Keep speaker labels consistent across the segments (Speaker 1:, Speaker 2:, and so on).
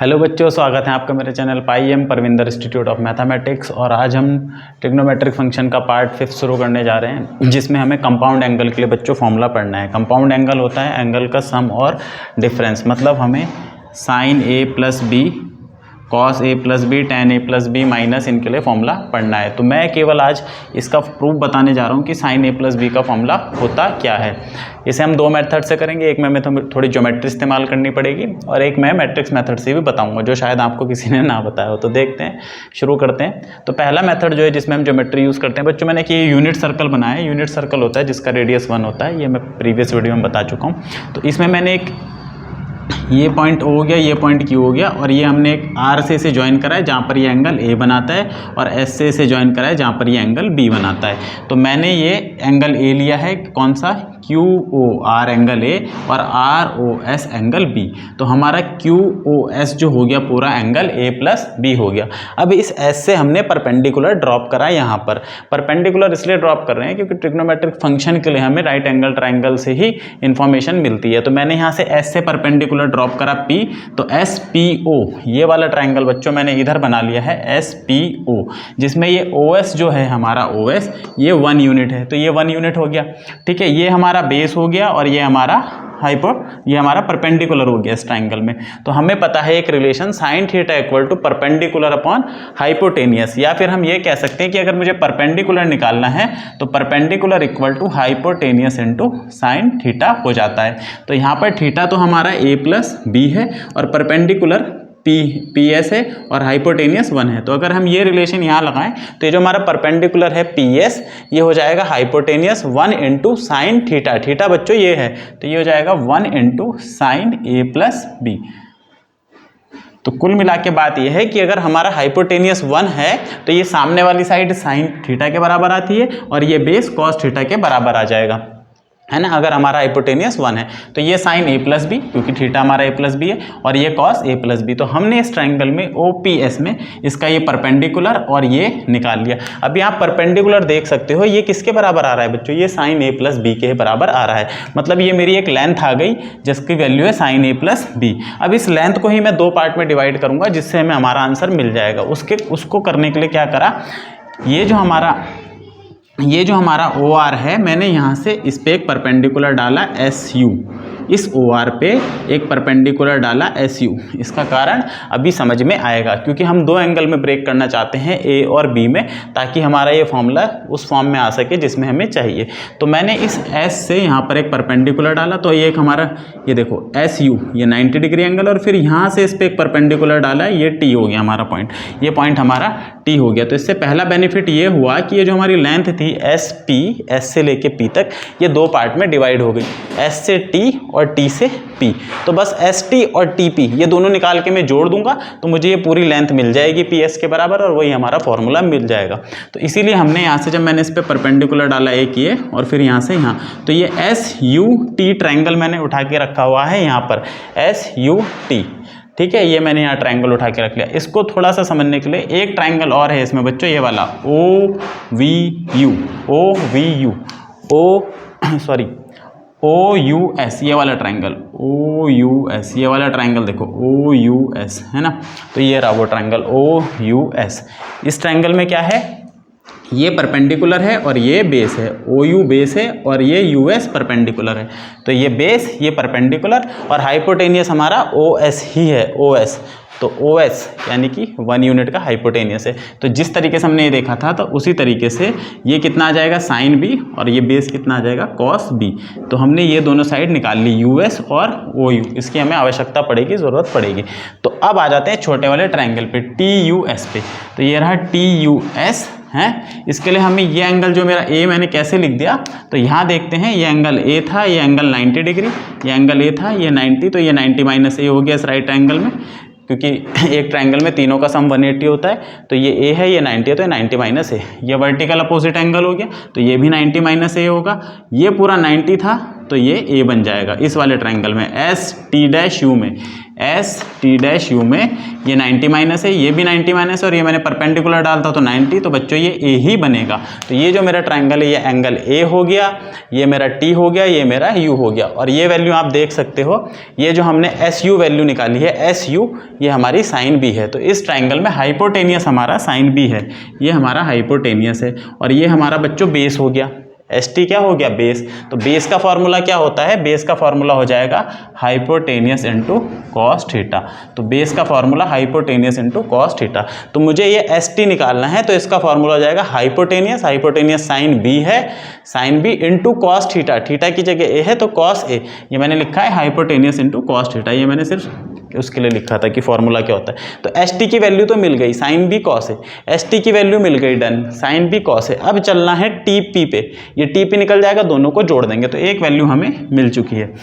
Speaker 1: Hello बच्चों, स्वागत है आपका मेरे चैनल पाईएम परविंदर इंस्टीट्यूट ऑफ मैथमेटिक्स। और आज हम ट्रिग्नोमेट्रिक फंक्शन का पार्ट 5 शुरू करने जा रहे हैं, जिसमें हमें कंपाउंड एंगल के लिए बच्चों फॉर्मूला पढ़ना है। कंपाउंड एंगल होता है एंगल का सम और डिफरेंस, मतलब हमें sign A plus B, cos A plus B, ten A plus B minus इनके लिए फॉर्मूला पढ़ना है। तो मैं केवल आज इसका प्रूफ बताने जा रहा हूँ कि साइन ए प्लस बी का फॉर्मूला होता क्या है। इसे हम दो मेथड से करेंगे, एक में थोड़ी ज्योमेट्री इस्तेमाल करनी पड़ेगी और एक मैं मैट्रिक्स मेथड से भी बताऊंगा, जो शायद आपको किसी ने ना बताया हो। तो देखते हैं, शुरू करते हैं। तो पहला मेथड जो है जिसमें हम ज्योमेट्री यूज़ करते हैं बच्चों, मैंने कि यूनिट सर्कल बनाया है। यूनिट सर्कल होता है जिसका रेडियस 1 होता है, ये मैं प्रीवियस वीडियो में बता चुका हूँ। तो इसमें मैंने एक ये पॉइंट O हो गया, ये पॉइंट Q हो गया, और ये हमने एक R से इसे ज्वाइन करा है जहाँ पर ये एंगल A बनाता है, और S से इसे ज्वाइन करा है जहाँ पर ये एंगल B बनाता है। तो मैंने ये एंगल A लिया है, कौन सा, QOR एंगल A और ROS एंगल B। तो हमारा QOS जो हो गया पूरा एंगल A प्लस B हो गया। अब इस S से हमने परपेंडिकुलर ड्रॉप करा है यहाँ पर। परपेंडिकुलर इसलिए ड्रॉप कर रहे हैं क्योंकि ट्रिग्नोमेट्रिक फंक्शन के लिए हमें राइट एंगल ट्राइंगल से ही इंफॉर्मेशन मिलती है। तो मैंने यहाँ से S से परपेंडिकुलर ड्रॉप करा P, तो SPO ये वाला ट्राइंगल बच्चों मैंने इधर बना लिया है SPO, जिसमें ये OS जो है हमारा OS ये 1 यूनिट है। तो ये 1 यूनिट हो गया, ठीक है। ये हमारा बेस हो गया और ये हमारा ये हमारा परपेंडिकुलर हो गया इस ट्राइंगल में। तो हमें पता है एक relation sine theta equal to perpendicular upon hypotenuse, या फिर हम ये कह सकते हैं कि अगर मुझे परपेंडिकुलर निकालना है तो perpendicular equal to hypotenuse into sine theta हो जाता है। तो यहाँ पर थीटा तो हमारा a प्लस बी है और परपेंडिकुलर PS है और हाइपोटेनियस 1 है। तो अगर हम ये रिलेशन यहाँ लगाएं तो ये जो हमारा परपेंडिकुलर है PS, ये हो जाएगा hypotenuse 1 into sine theta. Theta बच्चों ये है, तो ये हो जाएगा 1 into sine A plus B. तो कुल मिला के बात यह है कि अगर हमारा हाइपोटेनियस 1 है तो ये सामने वाली साइड साइन थीटा के बराबर आती है और ये बेस कॉस थीटा के बराबर आ जाएगा, है ना। अगर हमारा हाइपोटेनियस 1 है तो ये साइन A प्लस बी, क्योंकि थीटा हमारा A प्लस बी है, और ये कॉस A प्लस बी। तो हमने इस ट्राइंगल में OPS में इसका ये परपेंडिकुलर और ये निकाल लिया। अभी आप परपेंडिकुलर देख सकते हो, ये किसके बराबर आ रहा है बच्चों, ये साइन A प्लस बी के बराबर आ रहा है। मतलब ये मेरी एक लेंथ आ गई जिसकी वैल्यू है साइन A प्लस बी। अब इस लेंथ को ही मैं दो पार्ट में डिवाइड करूंगा, जिससे हमें हमारा आंसर मिल जाएगा। उसको करने के लिए क्या करा, ये जो हमारा OR है, मैंने यहाँ से इस पे एक परपेंडिकुलर डाला SU, इस OR पे एक परपेंडिकुलर डाला SU। इसका कारण अभी समझ में आएगा, क्योंकि हम दो एंगल में ब्रेक करना चाहते हैं A और B में, ताकि हमारा ये फॉर्मूला उस फॉर्म में आ सके जिसमें हमें चाहिए। तो मैंने इस S से यहाँ पर एक परपेंडिकुलर डाला, तो ये एक हमारा, ये देखो SU, ये 90 डिग्री एंगल, और फिर यहाँ से इस पर एक परपेंडिकुलर डाला, ये T हो गया हमारा पॉइंट, ये पॉइंट हमारा T हो गया। तो इससे पहला बेनिफिट ये हुआ कि ये जो हमारी लेंथ थी SP, S से लेके P तक, ये दो पार्ट में डिवाइड हो गई, S से T और T से P। तो बस ST और TP ये दोनों निकाल के मैं जोड़ दूंगा तो मुझे ये पूरी लेंथ मिल जाएगी PS के बराबर, और वही हमारा फॉर्मूला मिल जाएगा। तो इसीलिए हमने यहाँ से, जब मैंने इस पे परपेंडिकुलर डाला एक ये और फिर यहाँ से यहाँ, तो ये SUT ट्राइंगल मैंने उठा के रखा हुआ है यहाँ पर, SUT, ठीक है। ये मैंने यहाँ ट्राइंगल उठा के रख लिया। इसको थोड़ा सा समझने के लिए एक ट्राइंगल और है इसमें बच्चों, ये वाला OUS, ये वाला ट्राइंगल OUS, ये वाला ट्राइंगल देखो OUS, है ना। तो ये रहा वो ट्राइंगल OUS। इस ट्राइंगल में क्या है, ये परपेंडिकुलर है और ये बेस है, OU बेस है और ये US परपेंडिकुलर है। तो ये बेस, ये परपेंडिकुलर, और हाइपोटेनियस हमारा OS ही है, OS। तो OS यानी कि 1 यूनिट का हाइपोटेनियस है। तो जिस तरीके से हमने ये देखा था, तो उसी तरीके से ये कितना आ जाएगा, साइन B, और ये बेस कितना आ जाएगा, कॉस B। तो हमने ये दोनों साइड निकाल ली, US और OU। इसकी हमें आवश्यकता पड़ेगी, ज़रूरत पड़ेगी। तो अब आ जाते हैं छोटे वाले ट्राइंगल पे, TUS पे। तो ये रहा TUS है। इसके लिए हमें ये एंगल जो मेरा A मैंने कैसे लिख दिया, तो यहाँ देखते हैं, ये एंगल A था, ये एंगल 90 डिग्री, ये एंगल A था, ये 90, तो ये 90 माइनस A हो गया इस राइट एंगल में, क्योंकि एक ट्राइंगल में तीनों का सम 180 होता है। तो ये A है, ये 90 है, तो ये 90 माइनस A। ये वर्टिकल अपोजिट एंगल हो गया, तो ये भी 90 माइनस A होगा। ये पूरा 90 था, तो ये ए बन जाएगा इस वाले ट्रायंगल में। एस टी डैश यू में, एस टी डैश यू में ये 90 माइनस है, ये भी 90 माइनस है, और ये मैंने परपेंडिकुलर डालता तो 90, तो बच्चों ये ए ही बनेगा। तो ये जो मेरा ट्रायंगल है ये एंगल ए हो गया, ये मेरा टी हो गया, ये मेरा यू हो गया। और ये वैल्यू आप देख सकते हो, ये जो हमने एस यू वैल्यू निकाली है, एस यू ये हमारी साइन बी है। तो इस ट्रायंगल में हाइपोटेनियस हमारा साइन बी है, ये हमारा हाइपोटेनियस है। और ये हमारा बच्चों बेस हो गया, एस टी क्या हो गया, बेस। तो बेस का फॉर्मूला क्या होता है, बेस का फॉर्मूला हो जाएगा हाइपोटेनियस इंटू कॉस थीटा। तो बेस का formula hypotenuse into cos theta. तो मुझे ये एस टी निकालना है, तो इसका फॉर्मूला हो जाएगा हाइपोटेनियस, हाइपोटेनियस साइन बी है, sine B into cos theta, theta की जगह ए है तो कॉस ए, ये मैंने लिखा है हाइपोटेनियस इंटू कॉस थीटा, ये मैंने सिर्फ उसके लिए लिखा था कि फॉर्मूला क्या होता है। तो एस टी की वैल्यू तो मिल गई, साइन बी कॉस है, एस टी की वैल्यू मिल गई, डन, साइन बी कॉस है। अब चलना है टी पी पे, ये टी पी निकल जाएगा, दोनों को जोड़ देंगे तो एक वैल्यू हमें मिल चुकी है।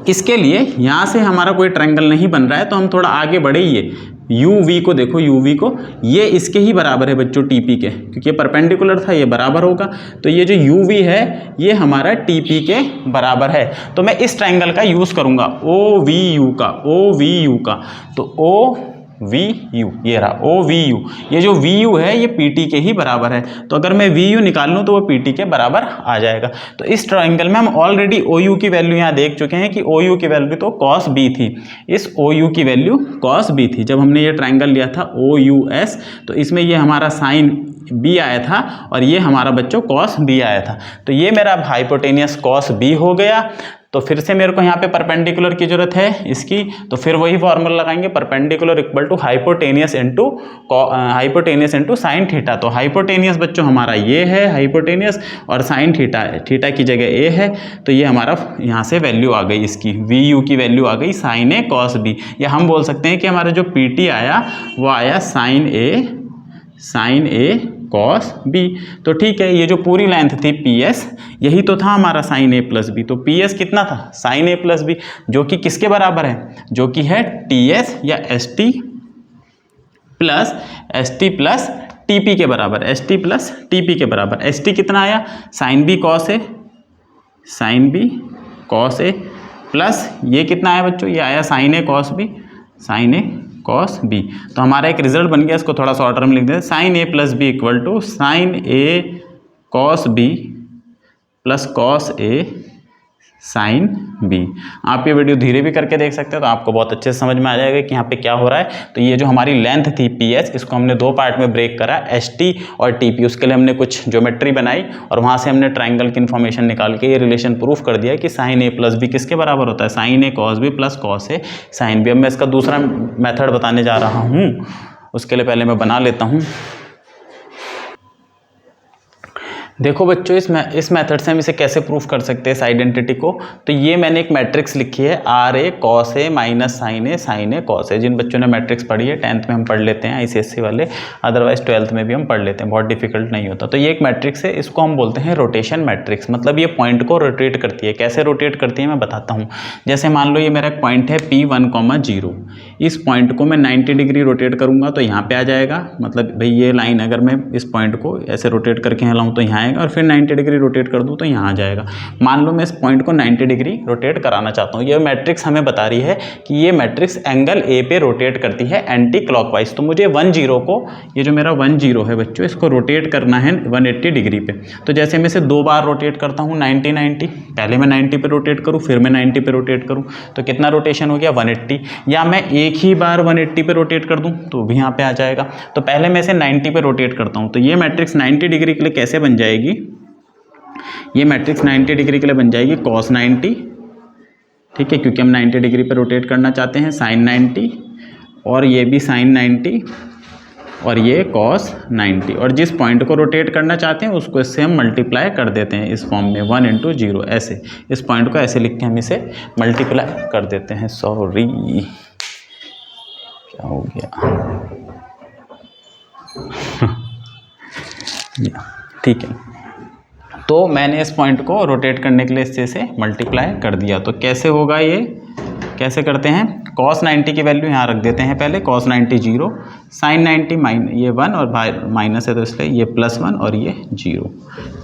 Speaker 1: इसके लिए यहाँ से हमारा कोई ट्रायंगल नहीं बन रहा है, तो हम थोड़ा आगे बढ़े, ये यू वी को देखो, यू वी को, ये इसके ही बराबर है बच्चों टी पी के, क्योंकि ये परपेंडिकुलर था, ये बराबर होगा। तो ये जो यू वी है ये हमारा टी पी के बराबर है। तो मैं इस ट्रायंगल का यूज़ करूँगा ओ वी यू का, ओ वी यू का। तो ओ वी यू ये रहा ओ वी यू, ये जो वी यू है ये पी टी के ही बराबर है। तो अगर मैं वी यू निकाल लूँ तो वो पी टी के बराबर आ जाएगा। तो इस ट्रायंगल में हम ऑलरेडी ओ यू की वैल्यू यहाँ देख चुके हैं कि ओ यू की वैल्यू तो कॉस बी थी, इस ओ यू की वैल्यू कॉस बी थी जब हमने ये ट्रायंगल लिया था ओ यू एस। तो इसमें ये हमारा साइन बी आया था और ये हमारा बच्चों कॉस बी आया था। तो ये मेरा हाइपोटेनियस कॉस बी हो गया। तो फिर से मेरे को यहाँ पे परपेंडिकुलर की जरूरत है इसकी, तो फिर वही फॉर्मूला लगाएंगे, perpendicular equal to hypotenuse into sine theta. तो हाइपोटेनियस बच्चों हमारा ये है हाइपोटेनियस, और साइन थीटा है, थीटा की जगह ए है। तो ये हमारा यहाँ से वैल्यू आ गई, इसकी वी यू की वैल्यू आ गई साइन ए कॉस बी। या हम बोल सकते हैं कि हमारा जो पी टी आया वो आया साइन ए कॉस बी। तो ठीक है, ये जो पूरी लेंथ थी पी एस, यही तो था हमारा साइन ए प्लस बी। तो पी एस कितना था, साइन ए प्लस बी, जो कि किसके बराबर है, जो कि है टी एस या S T plus T P के बराबर, S T plus T P के बराबर। एस टी कितना आया, sine B cos A plus ये कितना आया बच्चों, ये आया sign A cos B, sign A cos B. तो हमारा एक रिजल्ट बन गया, इसको थोड़ा शॉर्ट टर्म लिख देते, sine A plus B equal to sine A cos B plus cos A sine B. आप ये वीडियो धीरे भी करके देख सकते हो तो आपको बहुत अच्छे से समझ में आ जाएगा कि यहाँ पे क्या हो रहा है। तो ये जो हमारी लेंथ थी पी एस, इसको हमने दो पार्ट में ब्रेक करा, एस टी और टी पी। उसके लिए हमने कुछ ज्योमेट्री बनाई और वहाँ से हमने ट्राइंगल की इन्फॉर्मेशन निकाल के ये रिलेशन प्रूफ कर दिया कि साइन ए प्लस बी किसके बराबर होता है, sign A cos B plus cos A sine B. अब मैं इसका दूसरा मेथड बताने जा रहा हूँ, उसके लिए पहले मैं बना लेता हूँ। देखो बच्चों, इस मेथड से हम इसे कैसे प्रूफ कर सकते हैं इस आइडेंटिटी को। तो ये मैंने एक मैट्रिक्स लिखी है, R A cos A minus sine A cos A. जिन बच्चों ने मैट्रिक्स पढ़ी है 10th में हम पढ़ लेते हैं, ICSE वाले, अदरवाइज 12th में भी हम पढ़ लेते हैं, बहुत डिफिकल्ट नहीं होता। तो ये एक मैट्रिक्स है, इसको हम बोलते हैं रोटेशन मैट्रिक्स। मतलब ये पॉइंट को रोटेट करती है। कैसे रोटेट करती है मैं बताता हूँ। जैसे मान लो ये मेरा एक पॉइंट है P1, 0। इस पॉइंट को मैं 90 डिग्री रोटेट करूँगा तो यहाँ पे आ जाएगा। मतलब भाई ये लाइन अगर मैं इस पॉइंट को ऐसे रोटेट करके हिलाऊँ तो यहाँ और फिर 90 डिग्री रोटेट कर दूं तो यहाँ आ जाएगा। मान लो मैं इस पॉइंट को 90 डिग्री रोटेट कराना चाहता हूँ। ये मैट्रिक्स हमें बता रही है कि ये मैट्रिक्स एंगल ए पे रोटेट करती है एंटी क्लॉकवाइज। तो मुझे 10 को, ये जो मेरा 10 है बच्चों, इसको रोटेट करना है 180 डिग्री पे। तो जैसे मैं इसे 2 बार रोटेट करता हूँ 90, पहले मैं 90 पे रोटेट करूँ, फिर मैं 90 पे रोटेट करूँ, तो कितना रोटेशन हो गया 180। या मैं एक ही बार 180 पे रोटेट कर दूँ तो भी यहाँ पे आ जाएगा। तो पहले मैं इसे 90 पे रोटेट करता हूँ। तो ये मैट्रिक्स 90 डिग्री के लिए कैसे बन जाएगी, ये मैट्रिक्स 90 डिग्री के लिए बन जाएगी cos 90, ठीक है, क्योंकि हम 90 डिग्री पर रोटेट करना चाहते हैं, sin 90, और ये भी sin 90, और ये cos 90। और जिस पॉइंट को रोटेट करना चाहते हैं उसको इससे हम मल्टीप्लाई कर देते हैं इस फॉर्म में 1 × 0। ऐसे इस पॉइंट को ऐसे लिख के हम इसे मल्टीप्लाई कर देते हैं। सॉरी क्या हो गया ठीक है। तो मैंने इस पॉइंट को रोटेट करने के लिए इससे मल्टीप्लाई कर दिया। तो कैसे होगा ये, कैसे करते हैं, cos 90 की वैल्यू यहाँ रख देते हैं पहले, cos 90 0, sin 90 ये 1 और माइनस है तो इसलिए ये +1 और ये 0।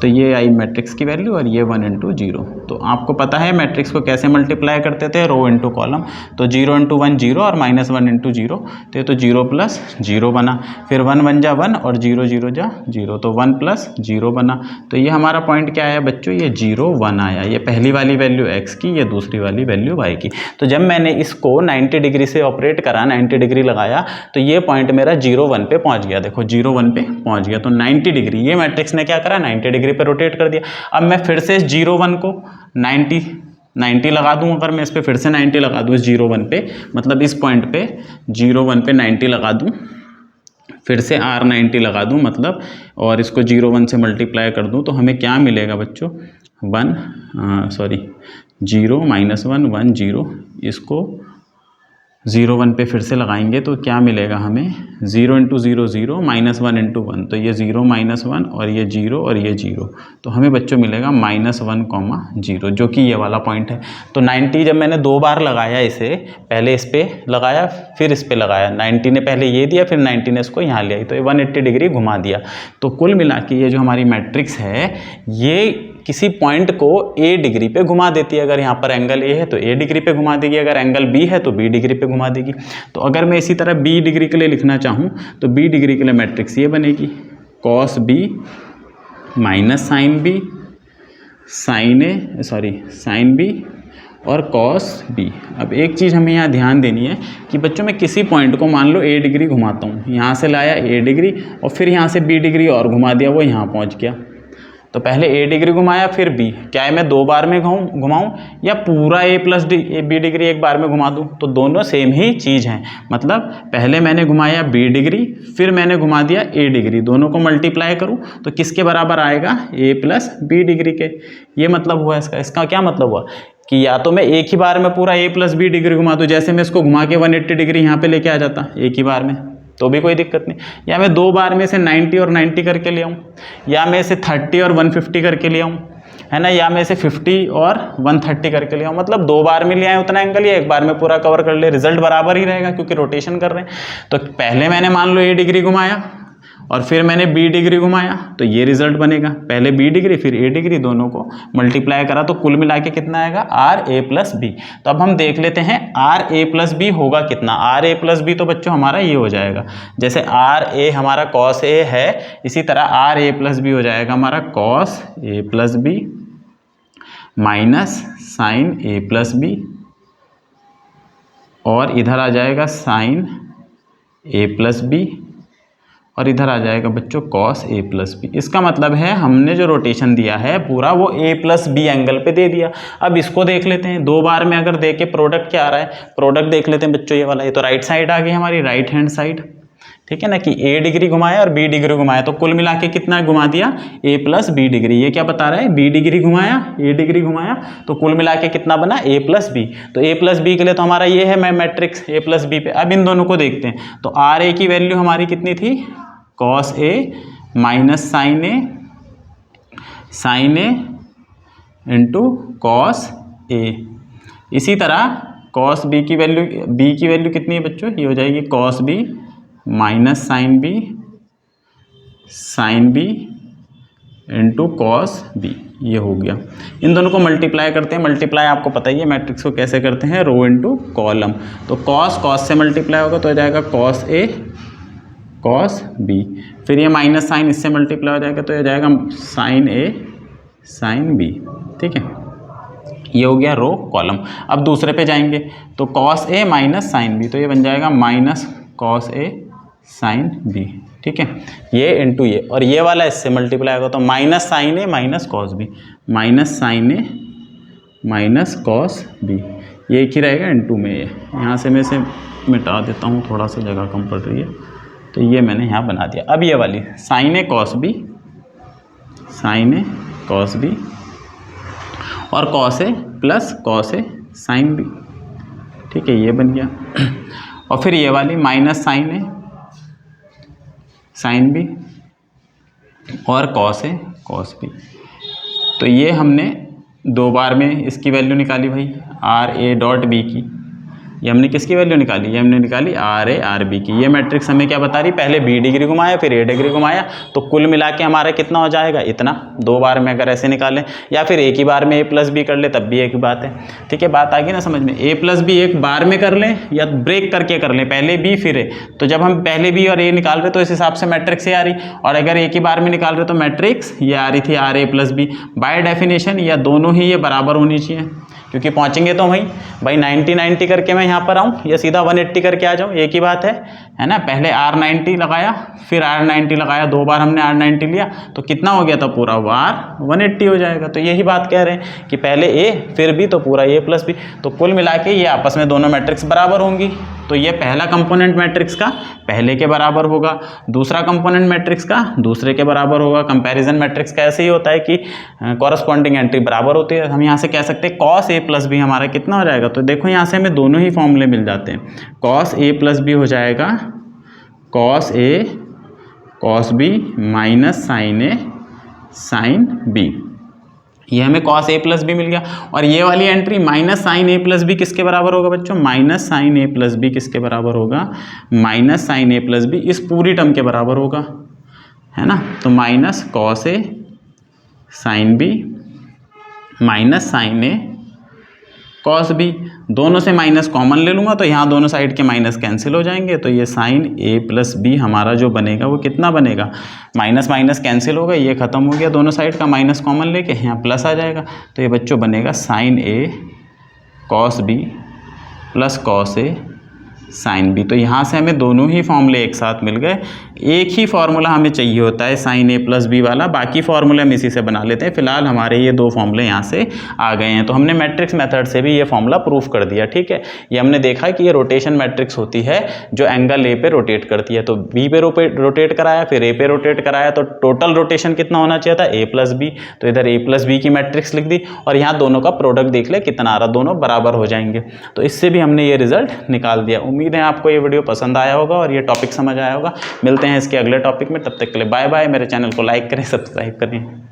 Speaker 1: तो ये आई मैट्रिक्स की वैल्यू और ये 1 × 0। तो आपको पता है मैट्रिक्स को कैसे मल्टीप्लाई करते थे, रो इंटू कॉलम। तो 0 × 1 0 और -1 × 0, तो ये तो 0 + 0 बना, फिर 1 1 जा 1 और 0 0 जा 0, तो 1 + 0 बना। तो ये हमारा पॉइंट क्या आया बच्चों, ये 0 1 आया। ये पहली वाली वैल्यू x की, ये दूसरी वाली वैल्यू y की। तो जब मैंने इसको 90 डिग्री से ऑपरेट करा, 90 डिग्री लगाया, तो ये पॉइंट मेरा 0 1 पे पहुंच गया। देखो 0 1 पे पहुंच गया, तो 90 डिग्री ये मैट्रिक्स ने क्या करा, 90 डिग्री पे रोटेट कर दिया। अब मैं फिर से 0 1 को 90 लगा दूं, अगर मैं इस पर फिर से 90 लगा दूं इस 0 1 पे, मतलब इस पॉइंट पे 0 1 पे 90 लगा दूं, फिर से R90 लगा दूं मतलब, और इसको 0 1 से मल्टीप्लाई कर दूं, तो हमें क्या मिलेगा बच्चों, 0 -1 1 0। इसको 0 1 पे फिर से लगाएंगे तो क्या मिलेगा हमें, 0 × 0 0, -1 × 1, तो ये 0 -1 और ये 0 और ये 0, तो हमें बच्चों मिलेगा -1, 0, जो कि ये वाला पॉइंट है। तो 90 जब मैंने 2 बार लगाया इसे, पहले इस पे लगाया फिर इस पे लगाया, 90 ने पहले ये दिया फिर 90 ने इसको यहाँ लिया, तो ये 180 डिग्री घुमा दिया। तो कुल मिला के ये जो हमारी मैट्रिक्स है ये किसी पॉइंट को a डिग्री पे घुमा देती है। अगर यहाँ पर एंगल a है तो a डिग्री पे घुमा देगी, अगर एंगल b है तो b डिग्री पे घुमा देगी। तो अगर मैं इसी तरह b डिग्री के लिए लिखना चाहूँ तो b डिग्री के लिए मैट्रिक्स ये बनेगी, cos b - sin b और cos b। अब एक चीज़ हमें यहाँ ध्यान देनी है कि बच्चों मैं किसी पॉइंट को मान लो a डिग्री घुमाता हूँ, यहाँ से लाया a डिग्री और फिर यहाँ से b डिग्री और घुमा दिया, वो यहाँ पहुँच गया। तो पहले a डिग्री घुमाया फिर b, क्या है मैं 2 बार में घुमाऊँ या पूरा a + b डिग्री एक बार में घुमा दूँ, तो दोनों सेम ही चीज़ हैं। मतलब पहले मैंने घुमाया b डिग्री फिर मैंने घुमा दिया a डिग्री, दोनों को मल्टीप्लाई करूँ तो किसके बराबर आएगा, a + b डिग्री के। ये मतलब हुआ इसका क्या मतलब हुआ कि या तो मैं एक ही बार में पूरा a + b डिग्री घुमा दूँ, जैसे मैं इसको घुमा के 180 डिग्री यहाँ पे लेके आ जाता एक ही बार में, तो भी कोई दिक्कत नहीं, या मैं 2 बार में से 90 और 90 करके ले आऊँ, या मैं इसे 30 और 150 करके ले आऊँ, है ना, या मैं इसे 50 और 130 करके ले आऊँ। मतलब 2 बार में ले आए उतना एंगल, या एक बार में पूरा कवर कर ले, रिजल्ट बराबर ही रहेगा क्योंकि रोटेशन कर रहे हैं। तो पहले मैंने मान लो a डिग्री घुमाया और फिर मैंने b डिग्री घुमाया, तो ये रिजल्ट बनेगा, पहले b डिग्री फिर a डिग्री, दोनों को मल्टीप्लाई करा तो कुल मिला के कितना आएगा, RA + b। तो अब हम देख लेते हैं RA + b होगा कितना। RA + b तो बच्चों हमारा ये हो जाएगा, जैसे RA हमारा cos a है, इसी तरह RA + b हो जाएगा हमारा cos a + b sin a + b, और इधर आ जाएगा sin a + b, और इधर आ जाएगा बच्चों cos a + b। इसका मतलब है हमने जो रोटेशन दिया है पूरा वो a + b एंगल पे दे दिया। अब इसको देख लेते हैं, 2 बार में अगर देखे प्रोडक्ट क्या आ रहा है, प्रोडक्ट देख लेते हैं बच्चों, ये वाला, ये तो राइट साइड आ गई हमारी, राइट हैंड साइड, ठीक है ना, कि a डिग्री घुमाया और b डिग्री घुमाया, तो कुल मिला के कितना घुमा दिया, a + b डिग्री। ये क्या बता रहा है, b डिग्री घुमाया a डिग्री घुमाया, तो कुल मिला के कितना बना, a + b। तो a + b के लिए तो हमारा ये है मैट्रिक्स a + b पे। अब इन दोनों को देखते हैं, तो RA की वैल्यू हमारी कितनी थी, cos a - sin a into cos a। इसी तरह cos b की वैल्यू कितनी है बच्चों, ये हो जाएगी cos b - sin b into cos b, ये हो गया। इन दोनों को मल्टीप्लाई करते हैं, मल्टीप्लाई आपको पता ही है मैट्रिक्स को कैसे करते हैं, रो इंटू कॉलम। तो cos से मल्टीप्लाई होगा तो हो जाएगा cos a cos b, फिर ये माइनस साइन इससे मल्टीप्लाई हो जाएगा तो ये जाएगा sin a sin b, ठीक है, ये हो गया रो कॉलम। अब दूसरे पे जाएंगे तो cos a - sin b, तो ये बन जाएगा -cos a sin b, ठीक है, ये इंटू ये, और ये वाला इससे मल्टीप्लाई होगा तो -sin a -cos b, -sin a -cos b, ये एक ही रहेगा इंटू में। ये यहाँ से मैं इसे मिटा देता हूँ, थोड़ा सा जगह कम पड़ रही है, तो ये मैंने यहाँ बना दिया। अब ये वाली sin a cos b और cos a + cos a sin b, ठीक है, ये बन गया। और फिर ये वाली -sin a sin b और cos a cos b, तो ये हमने 2 बार में इसकी वैल्यू निकाली भाई RA.b की, ये हमने किसकी वैल्यू निकाली, ये हमने निकाली आर ए आर बी की। ये मैट्रिक्स हमें क्या बता रही, पहले बी डिग्री घुमाया फिर ए डिग्री घुमाया, तो कुल मिला के हमारा कितना हो जाएगा, इतना। 2 बार में अगर ऐसे निकालें या फिर एक ही बार में ए प्लस बी कर ले तब भी एक ही बात है। ठीक है, बात आ गई ना समझ में। ए प्लस बी एक बार में कर लें या ब्रेक करके कर लें, पहले बी फिर ए। तो जब हम पहले बी और ए निकाल रहे तो इस हिसाब से मैट्रिक्स ये आ रही, और अगर एक ही बार में निकाल रहे तो मैट्रिक्स ये आ रही थी R A plus B. By definition या दोनों ही ये बराबर होनी चाहिए, क्योंकि पहुंचेंगे तो वहीं भाई 90-90 करके मैं यहाँ पर आऊँ या सीधा 180 करके आ जाऊँ, एक ही बात है ना। पहले R90 लगाया फिर R90 लगाया, 2 बार हमने R90 लिया तो कितना हो गया था, पूरा R 180 हो जाएगा। तो यही बात कह रहे हैं कि पहले A फिर B तो पूरा A प्लस बी, तो कुल मिला के ये आपस में दोनों मैट्रिक्स बराबर होंगी। तो ये पहला कंपोनेंट मैट्रिक्स का पहले के बराबर होगा, दूसरा कंपोनेंट मैट्रिक्स का दूसरे के बराबर होगा। कंपैरिजन मैट्रिक्स का ऐसे ही होता है कि कॉरस्पॉन्डिंग एंट्री बराबर होती है। हम यहाँ से कह सकते हैं कॉस ए प्लस बी हमारा कितना हो जाएगा, तो देखो यहाँ से हमें दोनों ही फॉर्मूले मिल जाते हैं। कॉस ए प्लस बी हो जाएगा cos A cos B minus sine A sine B, ये हमें कॉस ए प्लस बी मिल गया। और ये वाली entry minus sine A plus B किसके बराबर होगा बच्चों, minus sine A plus B किसके बराबर होगा, minus sine A plus B इस पूरी टर्म के बराबर होगा, है ना। तो minus cos A sine B minus sine A cos B, दोनों से माइनस कॉमन ले लूँगा तो यहाँ दोनों साइड के माइनस कैंसिल हो जाएंगे। तो ये साइन ए प्लस बी हमारा जो बनेगा वो कितना बनेगा, माइनस माइनस कैंसिल होगा, ये खत्म हो गया, दोनों साइड का माइनस कॉमन लेके यहाँ प्लस आ जाएगा। तो ये बच्चों बनेगा sign A cos B plus cos A sine B. तो यहाँ से हमें दोनों ही फॉर्मूले एक साथ मिल गए। एक ही फॉर्मूला हमें चाहिए होता है साइन ए प्लस बी वाला, बाकी फॉर्मूले हम इसी से बना लेते हैं। फिलहाल हमारे ये 2 फॉर्मूले यहाँ से आ गए हैं, तो हमने मैट्रिक्स मेथड से भी ये फॉर्मूला प्रूफ कर दिया। ठीक है, ये हमने देखा कि ये रोटेशन मैट्रिक्स होती है जो एंगल ए पे रोटेट करती है। तो बी पे रोटेट कराया फिर ए पे रोटेट कराया, तो टोटल रोटेशन कितना होना चाहिए था, ए प्लस बी। तो इधर ए प्लस बी की मैट्रिक्स लिख दी और यहाँ दोनों का प्रोडक्ट देख ले कितना आ रहा, दोनों बराबर हो जाएंगे। तो इससे भी हमने ये रिजल्ट निकाल दिया। उम्मीद है आपको ये वीडियो पसंद आया होगा और ये टॉपिक समझ आया होगा। मिलते हैं इसके अगले टॉपिक में, तब तक के लिए बाय बाय। मेरे चैनल को लाइक करें, सब्सक्राइब करें।